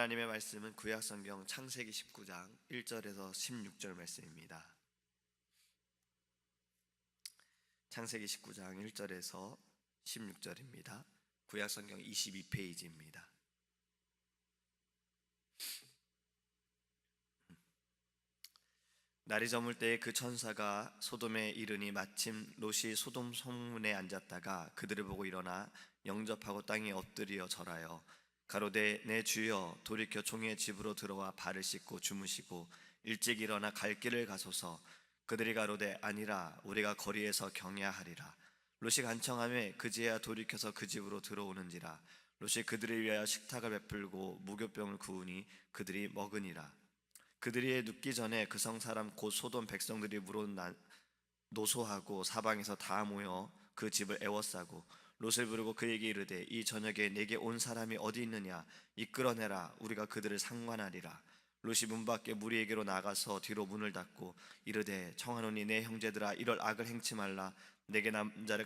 하나님의 말씀은 구약성경 창세기 19장 1절에서 16절 말씀입니다. 창세기 19장 1절에서 16절입니다. 구약성경 22페이지입니다. 날이 저물 때에 그 천사가 소돔에 이르니 마침 롯이 소돔 성문에 앉았다가 그들을 보고 일어나 영접하고 땅에 엎드려 절하여 가로되 내 주여 돌이켜 종의 집으로 들어와 발을 씻고 주무시고 일찍 일어나 갈 길을 가소서. 그들이 가로되 아니라 우리가 거리에서 경야하리라. 롯이 간청하매 그제야 돌이켜서 그 집으로 들어오는지라. 롯이 그들을 위하여 식탁을 베풀고 무교병을 구우니 그들이 먹으니라. 그들이 눕기 전에 그 성 사람 곧 소돔 백성들이 물어 노소하고 사방에서 다 모여 그 집을 애워싸고 롯을 부르고 그에게 이르되 이 저녁에 내게 온 사람이 어디 있느냐 이끌어내라. 우리가 그들을 상관하리라. 롯이 문 밖에 무리에게로 나가서 뒤로 문을 닫고 이르되 청하노니 내 형제들아 이럴 악을 행치 말라. 내게 남자를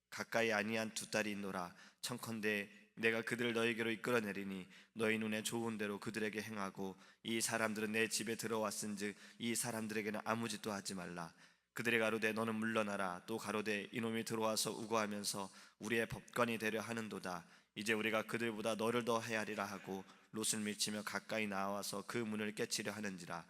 가까이 아니한 두 딸이 있노라. 청컨대 내가 그들을 너에게로 이끌어내리니 너희 눈에 좋은 대로 그들에게 행하고 이 사람들은 내 집에 들어왔은즉 이 사람들에게는 아무 짓도 하지 말라. 그들이 가로되 너는 물러나라. 또 가로되 이놈이 들어와서 우고하면서 우리의 법관이 되려 하는도다. 이제 우리가 그들보다 너를 더 헤아리라 하고 롯을 밀치며 가까이 나와서 그 문을 깨치려 하는지라.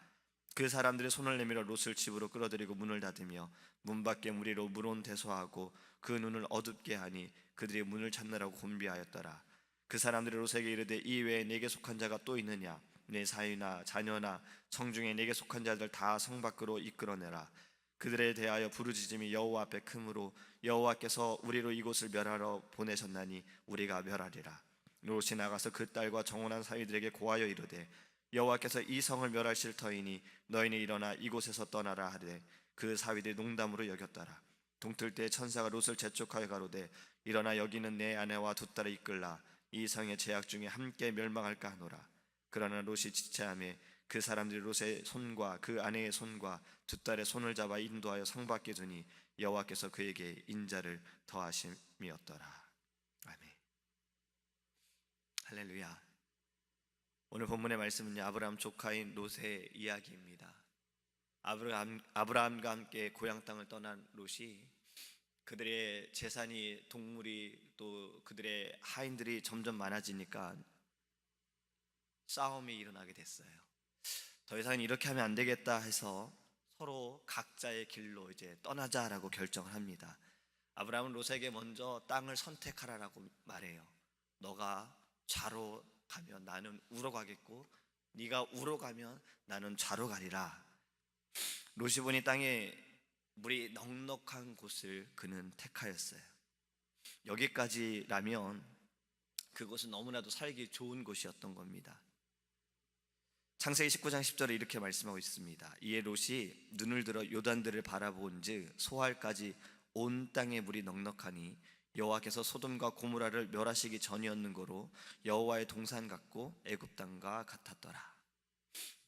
그 사람들이 손을 내밀어 롯을 집으로 끌어들이고 문을 닫으며 문 밖에 무리로 물온 대소하고 그 눈을 어둡게 하니 그들이 문을 찾느라고 곤비하였더라. 그 사람들이 롯에게 이르되 이 외에 내게 속한 자가 또 있느냐? 내 사위나 자녀나 성중에 내게 속한 자들 다 성 밖으로 이끌어내라. 그들에 대하여 부르짖음이 여호와 앞에 크므로 여호와께서 우리로 이곳을 멸하러 보내셨나니 우리가 멸하리라. 롯이 나가서 그 딸과 정혼한 사위들에게 고하여 이르되 여호와께서 이 성을 멸하실 터이니 너희는 일어나 이곳에서 떠나라 하되 그 사위들이 농담으로 여겼더라. 동틀 때 천사가 롯을 재촉하여 가로되 일어나 여기는 내 아내와 두 딸을 이끌라. 이 성의 죄악 중에 함께 멸망할까 하노라. 그러나 롯이 지체하며 그 사람들이 롯의 손과 그 아내의 손과 두 딸의 손을 잡아 인도하여 성 밖에 두니 여호와께서 그에게 인자를 더하심이었더라. 아멘. 할렐루야. 오늘 본문의 말씀은 아브라함 조카인 롯의 이야기입니다. 아브라함과 함께 고향 땅을 떠난 롯이 그들의 재산이 동물이 또 그들의 하인들이 점점 많아지니까 싸움이 일어나게 됐어요. 더 이상 이렇게 하면 안 되겠다 해서 서로 각자의 길로 이제 떠나자라고 결정을 합니다. 아브라함은 롯에게 먼저 땅을 선택하라라고 말해요. 너가 좌로 가면 나는 우로 가겠고 네가 우로 가면 나는 좌로 가리라. 롯이 보니 땅에 물이 넉넉한 곳을 그는 택하였어요. 여기까지라면 그곳은 너무나도 살기 좋은 곳이었던 겁니다. 창세기 19장 10절에 이렇게 말씀하고 있습니다. 이에 롯이 눈을 들어 요단들을 바라본즉 소알까지 온 땅에 물이 넉넉하니 여호와께서 소돔과 고모라를 멸하시기 전이었는 거로 여호와의 동산 같고 애굽 땅과 같았더라.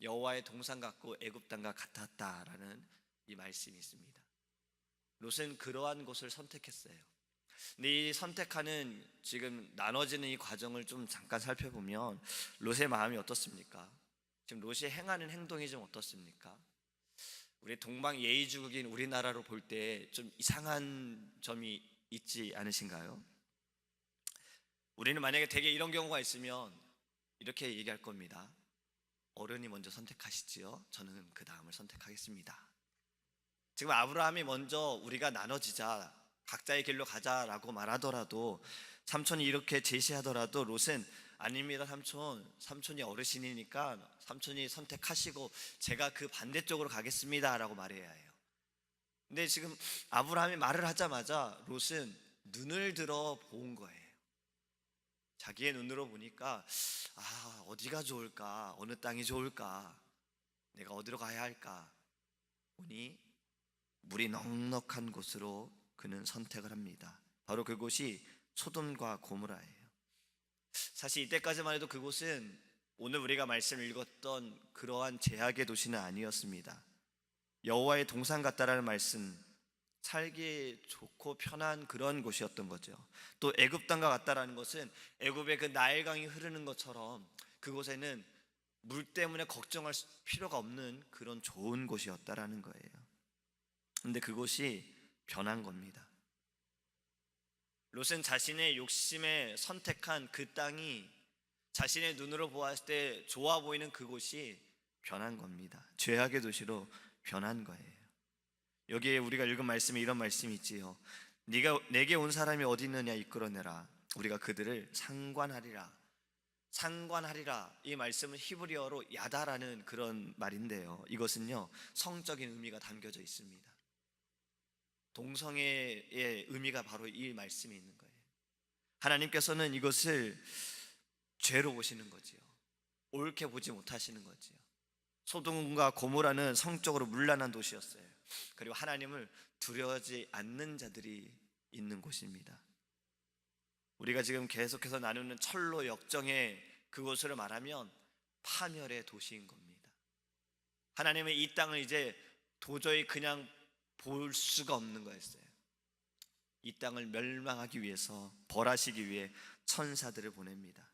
여호와의 동산 같고 애굽 땅과 같았다라는 이 말씀이 있습니다. 롯은 그러한 곳을 선택했어요. 근데 이 선택하는 지금 나눠지는 이 과정을 좀 잠깐 살펴보면 롯의 마음이 어떻습니까? 지금 롯이 행하는 행동이 좀 어떻습니까? 우리 동방 예의주국인 우리나라로 볼 때 좀 이상한 점이 있지 않으신가요? 우리는 만약에 되게 이런 경우가 있으면 이렇게 얘기할 겁니다. 어른이 먼저 선택하시지요. 저는 그 다음을 선택하겠습니다. 지금 아브라함이 먼저 우리가 나눠지자 각자의 길로 가자라고 말하더라도 삼촌이 이렇게 제시하더라도 롯은 아닙니다 삼촌이 어르신이니까 삼촌이 선택하시고 제가 그 반대쪽으로 가겠습니다 라고 말해야 해요. 근데 지금 아브라함이 말을 하자마자 롯은 눈을 들어 본 거예요. 자기의 눈으로 보니까 어디가 좋을까? 어느 땅이 좋을까? 내가 어디로 가야 할까? 보니 물이 넉넉한 곳으로 그는 선택을 합니다. 바로 그곳이 소돔과 고모라예요. 사실 이때까지만 해도 그곳은 오늘 우리가 말씀을 읽었던 그러한 제약의 도시는 아니었습니다. 여호와의 동산 같다라는 말씀, 살기 좋고 편한 그런 곳이었던 거죠. 또 애굽 땅과 같다라는 것은 애굽의 그 나일강이 흐르는 것처럼 그 그곳에는 물 때문에 걱정할 필요가 없는 그런 좋은 곳이었다라는 거예요. 근데 그곳이 변한 겁니다. 롯은 자신의 욕심에 선택한 그 땅이 자신의 눈으로 보았을 때 좋아 보이는 그곳이 변한 겁니다. 죄악의 도시로 변한 거예요. 여기에 우리가 읽은 말씀에 이런 말씀이 있지요. 네가 내게 온 사람이 어디 있느냐 이끌어내라. 우리가 그들을 상관하리라. 상관하리라, 이 말씀은 히브리어로 야다라는 그런 말인데요, 이것은요 성적인 의미가 담겨져 있습니다. 동성애의 의미가 바로 이 말씀에 있는 거예요. 하나님께서는 이것을 죄로 보시는 거지요. 옳게 보지 못하시는 거지요. 소돔과 고모라는 성적으로 문란한 도시였어요. 그리고 하나님을 두려워하지 않는 자들이 있는 곳입니다. 우리가 지금 계속해서 나누는 철로 역정의 그곳으로 말하면 파멸의 도시인 겁니다. 하나님은 이 땅을 이제 도저히 그냥 볼 수가 없는 거였어요. 이 땅을 멸망하기 위해서, 벌하시기 위해 천사들을 보냅니다.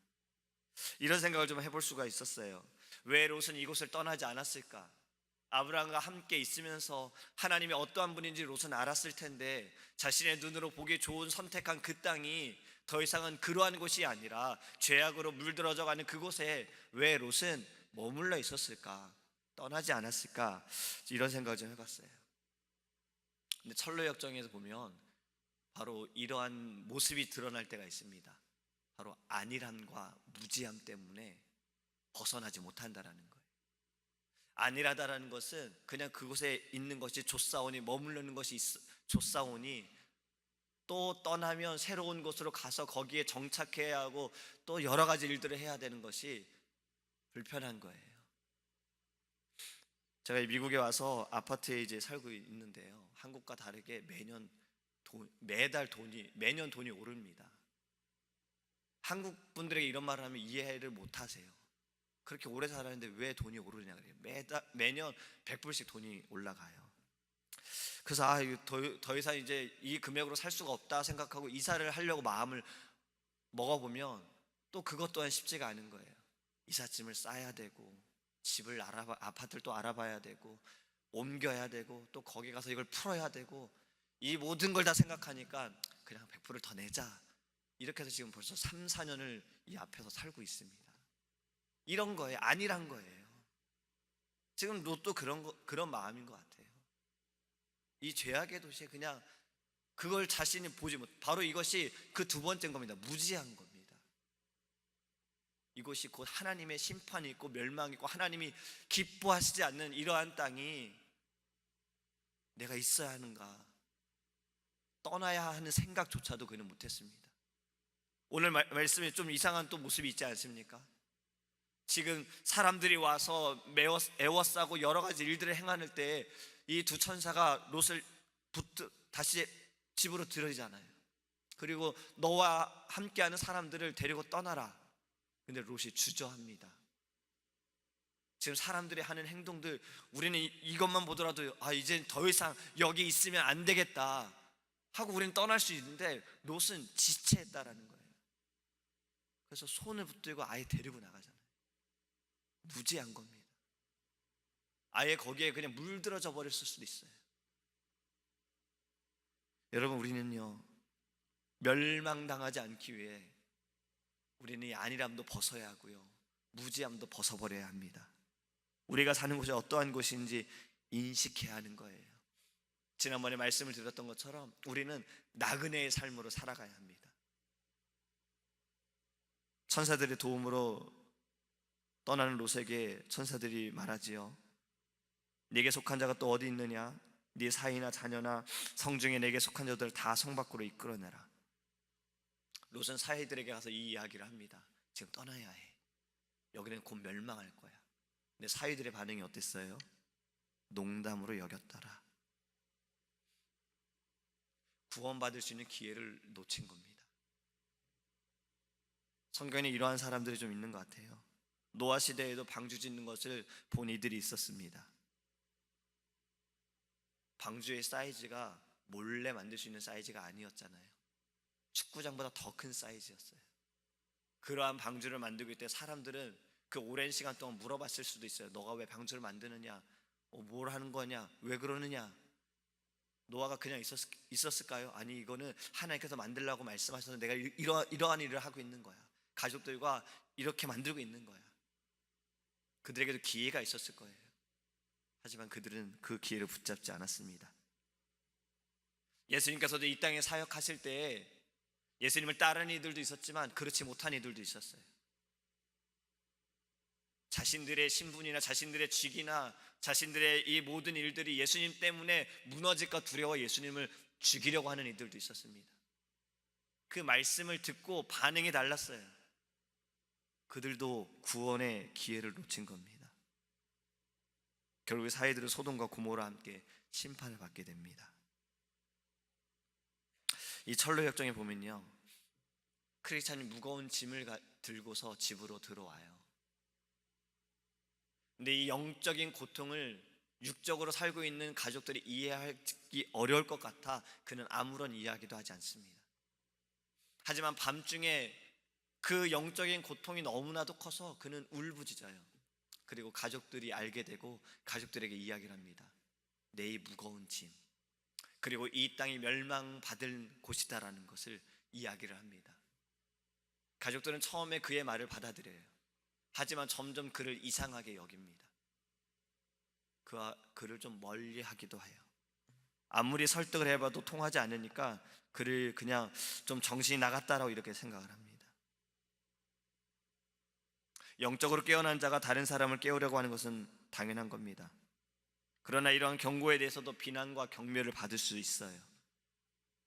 이런 생각을 좀 해볼 수가 있었어요. 왜 롯은 이곳을 떠나지 않았을까? 아브라함과 함께 있으면서 하나님이 어떠한 분인지 롯은 알았을 텐데 자신의 눈으로 보기 좋은 선택한 그 땅이 더 이상은 그러한 곳이 아니라 죄악으로 물들어져 가는 그곳에 왜 롯은 머물러 있었을까? 떠나지 않았을까? 이런 생각을 좀 해봤어요. 근데 철로 역정에서 보면 바로 이러한 모습이 드러날 때가 있습니다. 바로 안일함과 무지함 때문에 벗어나지 못한다라는 거예요. 안일하다라는 것은 그냥 그곳에 있는 것이 좋사오니, 머무르는 것이 좋사오니 또 떠나면 새로운 곳으로 가서 거기에 정착해야 하고 또 여러 가지 일들을 해야 되는 것이 불편한 거예요. 제가 미국에 와서 아파트에 이제 살고 있는데요, 한국과 다르게 매달 매년 돈이 오릅니다. 한국 분들에게 이런 말을 하면 이해를 못 하세요. 그렇게 오래 살았는데 왜 돈이 오르냐 그래요. 매년 100불씩 돈이 올라가요. 그래서 더 이상 이제 이 금액으로 살 수가 없다 생각하고 이사를 하려고 마음을 먹어보면 또 그것 또한 쉽지가 않은 거예요. 이삿짐을 싸야 되고, 집을 아파트를 또 알아봐야 되고, 옮겨야 되고, 또 거기 가서 이걸 풀어야 되고, 이 모든 걸 다 생각하니까 그냥 100불을 더 내자, 이렇게 해서 지금 벌써 3, 4년을 이 앞에서 살고 있습니다. 이런 거예요. 안일한 거예요. 지금 롯도 그런 마음인 것 같아요. 이 죄악의 도시에 그냥 그걸 자신이 보지 못, 바로 이것이 그 두 번째인 겁니다. 무지한 겁니다. 이곳이 곧 하나님의 심판이 있고 멸망이 있고 하나님이 기뻐하시지 않는 이러한 땅이 내가 있어야 하는가, 떠나야 하는 생각조차도 그는 못했습니다. 오늘 말씀에 좀 이상한 또 모습이 있지 않습니까? 지금 사람들이 와서 애워싸고 여러 가지 일들을 행하는 때 이 두 천사가 롯을 다시 집으로 들이잖아요. 그리고 너와 함께하는 사람들을 데리고 떠나라. 근데 롯이 주저합니다. 지금 사람들이 하는 행동들, 우리는 이것만 보더라도 이제 더 이상 여기 있으면 안 되겠다 하고 우리는 떠날 수 있는데 롯은 지체했다라는 거예요. 그래서 손을 붙들고 아예 데리고 나가잖아요. 무지한 겁니다. 아예 거기에 그냥 물들어져 버렸을 수도 있어요. 여러분, 우리는요 멸망당하지 않기 위해 우리는 이 안일함도 벗어야 하고요, 무지함도 벗어버려야 합니다. 우리가 사는 곳이 어떠한 곳인지 인식해야 하는 거예요. 지난번에 말씀을 드렸던 것처럼 우리는 나그네의 삶으로 살아가야 합니다. 천사들의 도움으로 떠나는 롯에게 천사들이 말하지요. 네게 속한 자가 또 어디 있느냐? 네 사이나 자녀나 성중에 내게 속한 자들 다 성 밖으로 이끌어내라. 롯은 사이들에게 가서 이 이야기를 합니다. 지금 떠나야 해. 여기는 곧 멸망할 거야. 근데 사이들의 반응이 어땠어요? 농담으로 여겼더라. 구원받을 수 있는 기회를 놓친 겁니다. 성경에 이러한 사람들이 좀 있는 것 같아요. 노아 시대에도 방주 짓는 것을 본 이들이 있었습니다. 방주의 사이즈가 몰래 만들 수 있는 사이즈가 아니었잖아요. 축구장보다 더 큰 사이즈였어요. 그러한 방주를 만들고 있을 때 사람들은 그 오랜 시간 동안 물어봤을 수도 있어요. 너가 왜 방주를 만드느냐? 뭘 하는 거냐? 왜 그러느냐? 노아가 그냥 있었을까요? 아니, 이거는 하나님께서 만들라고 말씀하셔서 내가 이러한 일을 하고 있는 거야. 가족들과 이렇게 만들고 있는 거야. 그들에게도 기회가 있었을 거예요. 하지만 그들은 그 기회를 붙잡지 않았습니다. 예수님께서도 이 땅에 사역하실 때에 예수님을 따르는 이들도 있었지만 그렇지 못한 이들도 있었어요. 자신들의 신분이나 자신들의 직이나 자신들의 이 모든 일들이 예수님 때문에 무너질까 두려워 예수님을 죽이려고 하는 이들도 있었습니다. 그 말씀을 듣고 반응이 달랐어요. 그들도 구원의 기회를 놓친 겁니다. 결국 사이들은 소돔과 고모라 함께 심판을 받게 됩니다. 이 철로 역정에 보면요, 크리스찬이 무거운 짐을 들고서 집으로 들어와요. 근데 이 영적인 고통을 육적으로 살고 있는 가족들이 이해하기 어려울 것 같아 그는 아무런 이야기도 하지 않습니다. 하지만 밤중에 그 영적인 고통이 너무나도 커서 그는 울부짖어요. 그리고 가족들이 알게 되고 가족들에게 이야기를 합니다. 내 이 무거운 짐, 그리고 이 땅이 멸망받을 곳이다라는 것을 이야기를 합니다. 가족들은 처음에 그의 말을 받아들여요. 하지만 점점 그를 이상하게 여깁니다. 그를 좀 멀리하기도 해요. 아무리 설득을 해봐도 통하지 않으니까 그를 그냥 좀 정신이 나갔다라고 이렇게 생각을 합니다. 영적으로 깨어난 자가 다른 사람을 깨우려고 하는 것은 당연한 겁니다. 그러나 이러한 경고에 대해서도 비난과 경멸을 받을 수 있어요.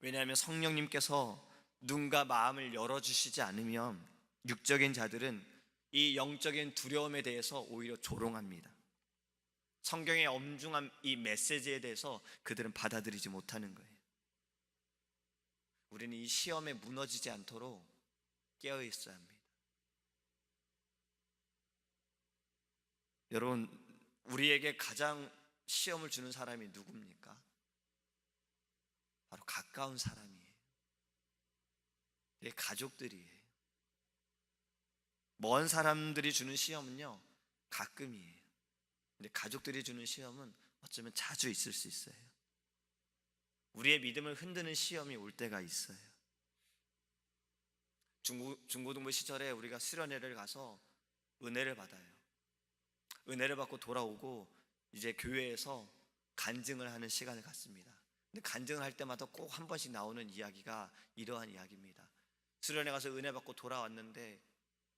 왜냐하면 성령님께서 눈과 마음을 열어주시지 않으면 육적인 자들은 이 영적인 두려움에 대해서 오히려 조롱합니다. 성경의 엄중한 이 메시지에 대해서 그들은 받아들이지 못하는 거예요. 우리는 이 시험에 무너지지 않도록 깨어 있어야 합니다. 여러분, 우리에게 가장 시험을 주는 사람이 누굽니까? 바로 가까운 사람이에요. 가족들이에요. 먼 사람들이 주는 시험은요, 가끔이에요. 근데 가족들이 주는 시험은 어쩌면 자주 있을 수 있어요. 우리의 믿음을 흔드는 시험이 올 때가 있어요. 중고등부 시절에 우리가 수련회를 가서 은혜를 받아요. 은혜를 받고 돌아오고 이제 교회에서 간증을 하는 시간을 갖습니다. 근데 간증을 할 때마다 꼭 한 번씩 나오는 이야기가 이러한 이야기입니다. 수련회 가서 은혜 받고 돌아왔는데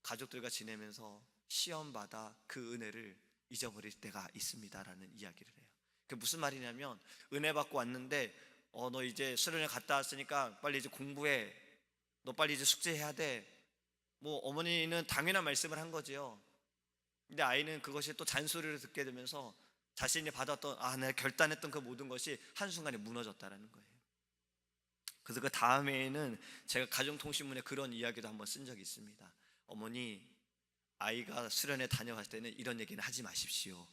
가족들과 지내면서 시험받아 그 은혜를 잊어버릴 때가 있습니다라는 이야기를 해요. 그게 무슨 말이냐면, 은혜 받고 왔는데 너 이제 수련회 갔다 왔으니까 빨리 이제 공부해, 너 빨리 이제 숙제해야 돼. 뭐 어머니는 당연한 말씀을 한 거지요. 근데 아이는 그것이 또 잔소리를 듣게 되면서 자신이 받았던 내가 결단했던 그 모든 것이 한순간에 무너졌다라는 거예요. 그래서 그 다음에는 제가 가정통신문에 그런 이야기도 한번 쓴 적이 있습니다. 어머니, 아이가 수련회 다녀갔을 때는 이런 얘기는 하지 마십시오.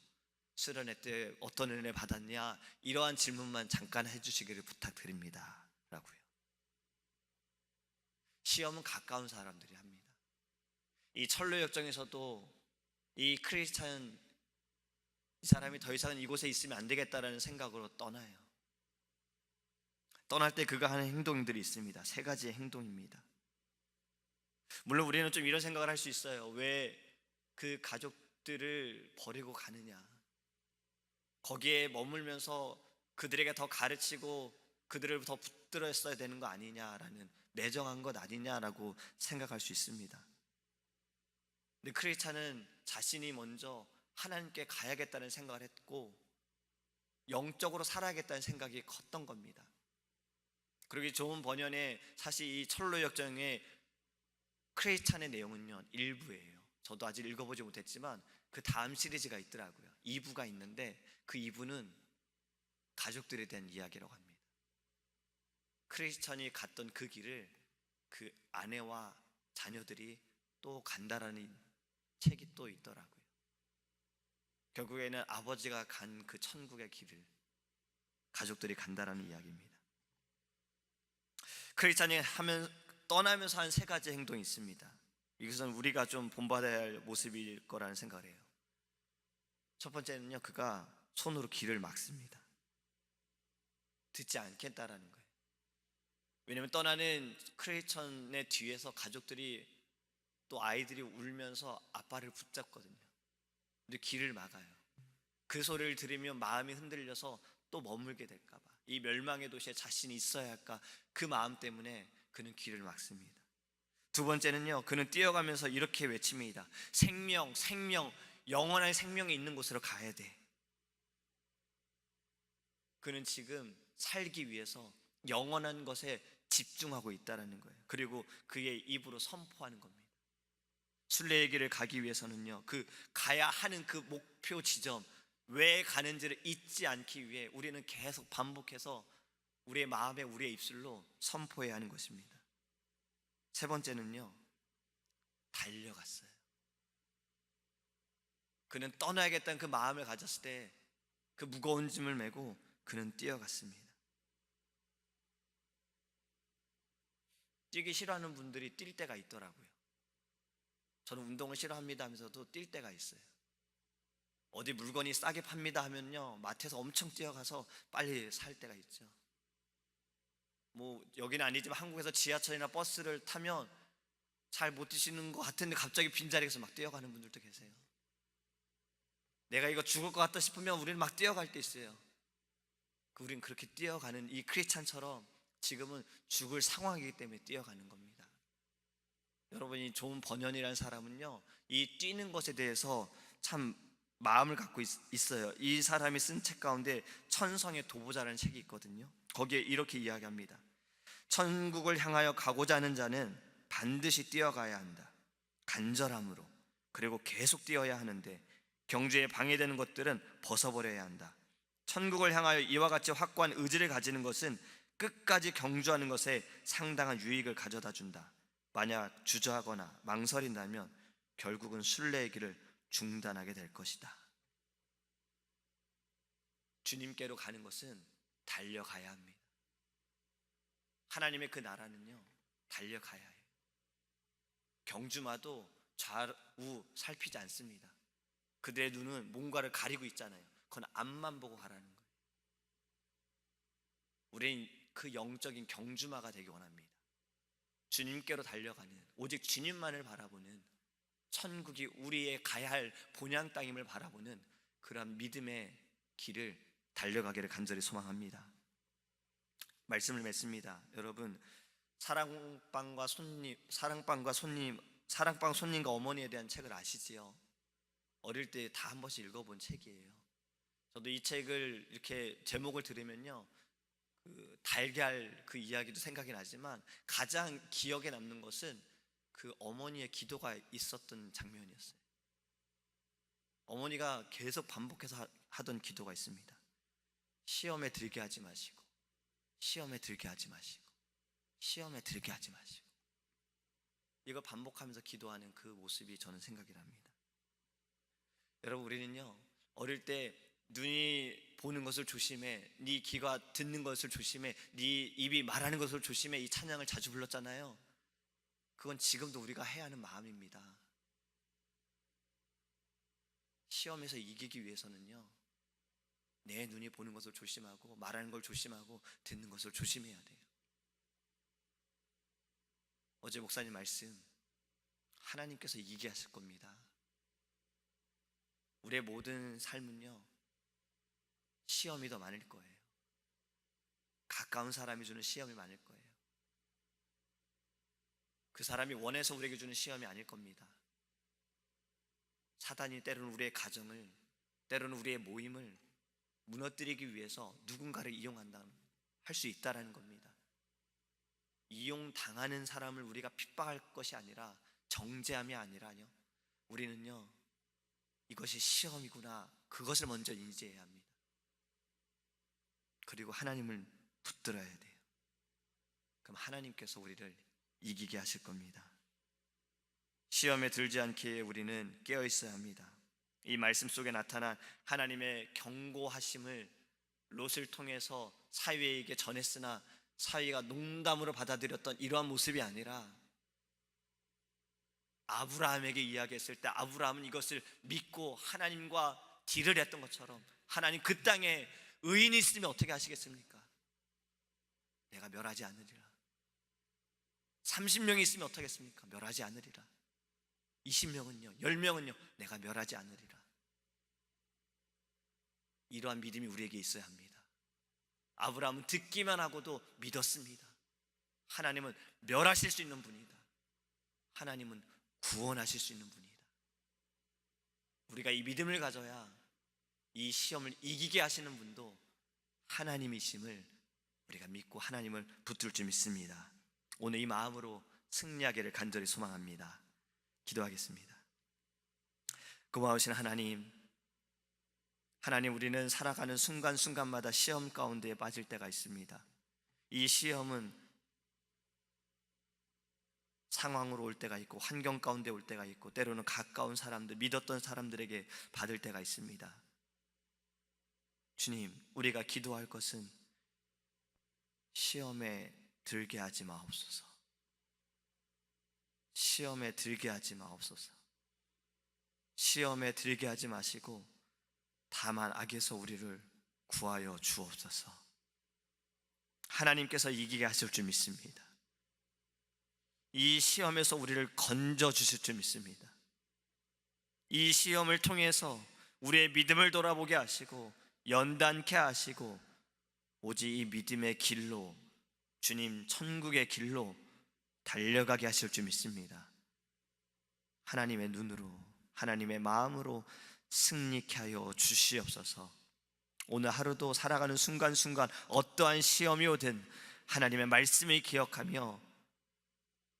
수련회 때 어떤 은혜 받았냐, 이러한 질문만 잠깐 해주시기를 부탁드립니다 라고요. 시험은 가까운 사람들이 합니다. 이 철로 역정에서도 이 크리스찬, 이 사람이 더 이상은 이곳에 있으면 안 되겠다라는 생각으로 떠나요. 떠날 때 그가 하는 행동들이 있습니다. 3가지의 행동입니다. 물론 우리는 좀 이런 생각을 할 수 있어요. 왜 그 가족들을 버리고 가느냐, 거기에 머물면서 그들에게 더 가르치고 그들을 더 붙들었어야 되는 거 아니냐라는, 매정한 것 아니냐라고 생각할 수 있습니다. 근데 크리스찬은 자신이 먼저 하나님께 가야겠다는 생각을 했고 영적으로 살아야겠다는 생각이 컸던 겁니다. 그리고 좋은 번연에 사실 이 철로 역정의 크리스찬의 내용은요, 일부예요. 저도 아직 읽어보지 못했지만 그 다음 시리즈가 있더라고요. 2부가 있는데 그 2부는 가족들에 대한 이야기라고 합니다. 크리스찬이 갔던 그 길을 그 아내와 자녀들이 또 간다라는 책이 또 있더라고요. 결국에는 아버지가 간 그 천국의 길을 가족들이 간다라는 이야기입니다. 크리스찬이 떠나면서 한 3가지 행동이 있습니다. 이것은 우리가 좀 본받아야 할 모습일 거라는 생각을 해요. 첫 번째는요, 그가 손으로 길을 막습니다. 듣지 않겠다라는 거예요. 왜냐하면 떠나는 크레이천의 뒤에서 가족들이 또 아이들이 울면서 아빠를 붙잡거든요. 근데 길을 막아요. 그 소리를 들으면 마음이 흔들려서 또 머물게 될까 봐, 이 멸망의 도시에 자신이 있어야 할까, 그 마음 때문에 그는 길을 막습니다. 두 번째는요, 그는 뛰어가면서 이렇게 외칩니다. 생명, 생명, 영원한 생명이 있는 곳으로 가야 돼. 그는 지금 살기 위해서 영원한 것에 집중하고 있다는 거예요. 그리고 그의 입으로 선포하는 겁니다. 순례의 길을 가기 위해서는요, 그 가야 하는 그 목표 지점, 왜 가는지를 잊지 않기 위해 우리는 계속 반복해서 우리의 마음에, 우리의 입술로 선포해야 하는 것입니다. 세 번째는요, 달려갔어요. 그는 떠나야겠다는 그 마음을 가졌을 때 그 무거운 짐을 메고 그는 뛰어갔습니다. 뛰기 싫어하는 분들이 뛸 때가 있더라고요. 저는 운동을 싫어합니다 하면서도 뛸 때가 있어요. 어디 물건이 싸게 팝니다 하면요, 마트에서 엄청 뛰어가서 빨리 살 때가 있죠. 뭐 여기는 아니지만 한국에서 지하철이나 버스를 타면 잘 못 뛰시는 것 같은데 갑자기 빈자리에서 막 뛰어가는 분들도 계세요. 내가 이거 죽을 것 같다 싶으면 우리는 막 뛰어갈 때 있어요. 우리는 그렇게 뛰어가는 이 크리스찬처럼 지금은 죽을 상황이기 때문에 뛰어가는 겁니다. 여러분이 좋은 번연이라는 사람은요, 이 뛰는 것에 대해서 참 마음을 갖고 있어요. 이 사람이 쓴 책 가운데 천성의 도보자라는 책이 있거든요. 거기에 이렇게 이야기합니다. 천국을 향하여 가고자 하는 자는 반드시 뛰어가야 한다. 간절함으로. 그리고 계속 뛰어야 하는데 경주에 방해되는 것들은 벗어버려야 한다. 천국을 향하여 이와 같이 확고한 의지를 가지는 것은 끝까지 경주하는 것에 상당한 유익을 가져다 준다. 만약 주저하거나 망설인다면 결국은 순례의 길을 중단하게 될 것이다. 주님께로 가는 것은 달려가야 합니다. 하나님의 그 나라는요, 달려가야 해요. 경주마도 좌우 살피지 않습니다. 그들의 눈은 뭔가를 가리고 있잖아요. 그건 앞만 보고 가라는 거예요. 우리는 그 영적인 경주마가 되기 원합니다. 주님께로 달려가는, 오직 주님만을 바라보는, 천국이 우리의 가야 할 본향 땅임을 바라보는 그러한 믿음의 길을 달려가기를 간절히 소망합니다. 말씀을 맺습니다. 여러분, 사랑방과 손님과 어머니에 대한 책을 아시지요? 어릴 때 다 한 번씩 읽어본 책이에요. 저도 이 책을 이렇게 제목을 들으면요, 그 달걀 그 이야기도 생각이 나지만 가장 기억에 남는 것은 그 어머니의 기도가 있었던 장면이었어요. 어머니가 계속 반복해서 하던 기도가 있습니다. 시험에 들게 하지 마시고, 시험에 들게 하지 마시고, 시험에 들게 하지 마시고. 이거 반복하면서 기도하는 그 모습이 저는 생각이 납니다. 여러분, 우리는요, 어릴 때 눈이 보는 것을 조심해, 네 귀가 듣는 것을 조심해, 네 입이 말하는 것을 조심해, 이 찬양을 자주 불렀잖아요. 그건 지금도 우리가 해야 하는 마음입니다. 시험에서 이기기 위해서는요, 내 눈이 보는 것을 조심하고, 말하는 걸 조심하고, 듣는 것을 조심해야 돼요. 어제 목사님 말씀, 하나님께서 이기게 하실 겁니다. 우리의 모든 삶은요, 시험이 더 많을 거예요. 가까운 사람이 주는 시험이 많을 거예요. 그 사람이 원해서 우리에게 주는 시험이 아닐 겁니다. 사단이 때로는 우리의 가정을, 때로는 우리의 모임을 무너뜨리기 위해서 누군가를 이용한다, 할 수 있다라는 겁니다. 이용당하는 사람을 우리가 핍박할 것이 아니라, 정죄함이 아니라요, 우리는요, 이것이 시험이구나, 그것을 먼저 인지해야 합니다. 그리고 하나님을 붙들어야 돼요. 그럼 하나님께서 우리를 이기게 하실 겁니다. 시험에 들지 않게 우리는 깨어 있어야 합니다. 이 말씀 속에 나타난 하나님의 경고하심을 롯을 통해서 사위에게 전했으나 사위가 농담으로 받아들였던 이러한 모습이 아니라, 아브라함에게 이야기했을 때 아브라함은 이것을 믿고 하나님과 딜을 했던 것처럼, 하나님 그 땅에 의인이 있으면 어떻게 하시겠습니까? 내가 멸하지 않으리라. 30명이 있으면 어떻겠습니까? 멸하지 않으리라. 20명은요, 10명은요, 내가 멸하지 않으리라. 이러한 믿음이 우리에게 있어야 합니다. 아브라함은 듣기만 하고도 믿었습니다. 하나님은 멸하실 수 있는 분이다. 하나님은 구원하실 수 있는 분이다. 우리가 이 믿음을 가져야 이 시험을 이기게 하시는 분도 하나님이심을 우리가 믿고 하나님을 붙들 줄 믿습니다. 오늘 이 마음으로 승리하기를 간절히 소망합니다. 기도하겠습니다. 고마우신 하나님, 우리는 살아가는 순간순간마다 시험 가운데에 빠질 때가 있습니다. 이 시험은 상황으로 올 때가 있고 환경 가운데 올 때가 있고 때로는 가까운 사람들, 믿었던 사람들에게 받을 때가 있습니다. 주님, 우리가 기도할 것은 시험에 들게 하지 마옵소서. 시험에 들게 하지 마옵소서. 시험에 들게 하지 마시고 다만 악에서 우리를 구하여 주옵소서. 하나님께서 이기게 하실 줄 믿습니다. 이 시험에서 우리를 건져 주실 줄 믿습니다. 이 시험을 통해서 우리의 믿음을 돌아보게 하시고 연단케 하시고 오직 이 믿음의 길로, 주님 천국의 길로 달려가게 하실 줄 믿습니다. 하나님의 눈으로, 하나님의 마음으로 승리케 하여 주시옵소서. 오늘 하루도 살아가는 순간순간 어떠한 시험이 오든 하나님의 말씀을 기억하며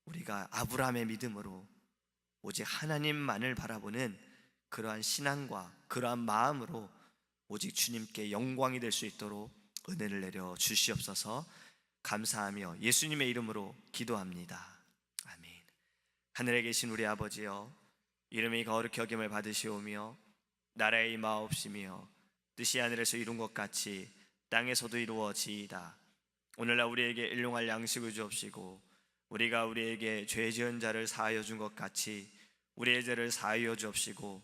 우리가 아브라함의 믿음으로 오직 하나님만을 바라보는 그러한 신앙과 그러한 마음으로 오직 주님께 영광이 될 수 있도록 은혜를 내려 주시옵소서. 감사하며 예수님의 이름으로 기도합니다. 아멘. 하늘에 계신 우리 아버지여, 이름이 거룩히 여김을 받으시오며 나라의 임하옵시며 뜻이 하늘에서 이룬 것 같이 땅에서도 이루어지이다. 오늘날 우리에게 일용할 양식을 주옵시고 우리가 우리에게 죄 지은 자를 사하여 준 것 같이 우리의 죄를 사하여 주옵시고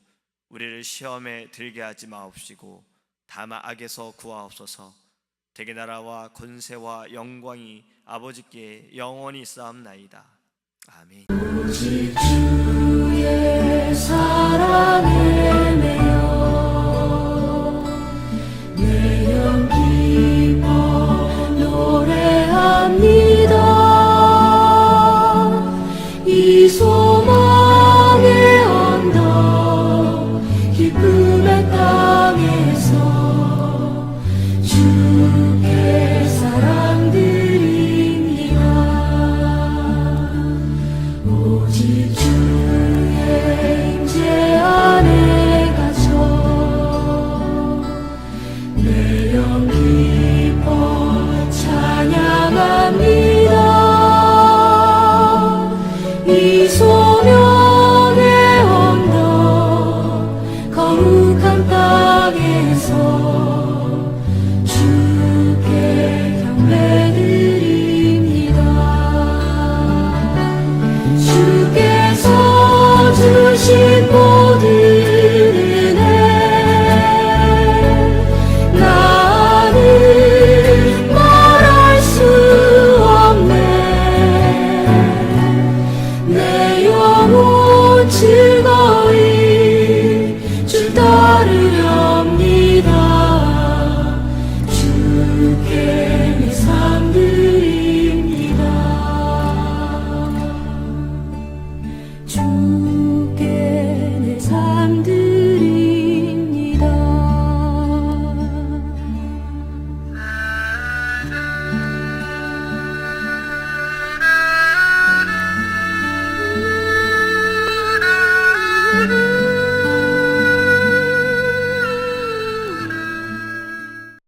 우리를 시험에 들게 하지 마옵시고 다만 악에서 구하옵소서. 대개 나라와 권세와 영광이 아버지께 영원히 있사옵나이다. 아멘. 오직 주의 사랑에 매여 내 영 기뻐 노래합니다. 이 소망의 언덕 기쁨의 땅에서 주께 사랑 드립니다. 오직 주